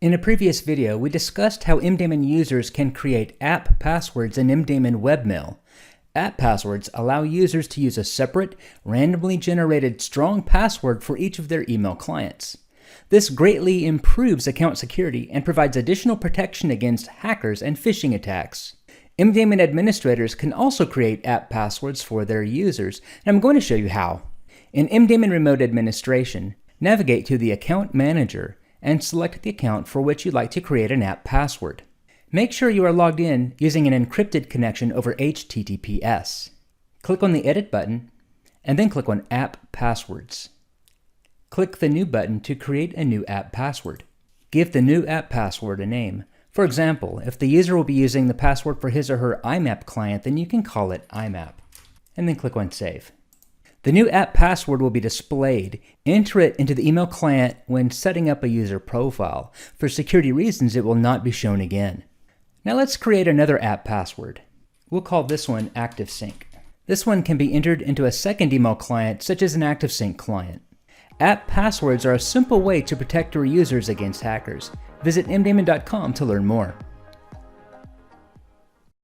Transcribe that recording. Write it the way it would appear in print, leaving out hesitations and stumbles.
In a previous video, we discussed how MDaemon users can create app passwords in MDaemon webmail. App passwords allow users to use a separate, randomly generated strong password for each of their email clients. This greatly improves account security and provides additional protection against hackers and phishing attacks. MDaemon administrators can also create app passwords for their users, and I'm going to show you how. In MDaemon Remote Administration, navigate to the Account Manager and select the account for which you'd like to create an app password. Make sure you are logged in using an encrypted connection over HTTPS. Click on the Edit button, and then click on App Passwords. Click the New button to create a new app password. Give the new app password a name. For example, if the user will be using the password for his or her IMAP client, then you can call it IMAP. And then click on Save. The new app password will be displayed. Enter it into the email client when setting up a user profile. For security reasons, it will not be shown again. Now let's create another app password. We'll call this one ActiveSync. This one can be entered into a second email client, such as an ActiveSync client. App passwords are a simple way to protect your users against hackers. Visit MDaemon.com to learn more.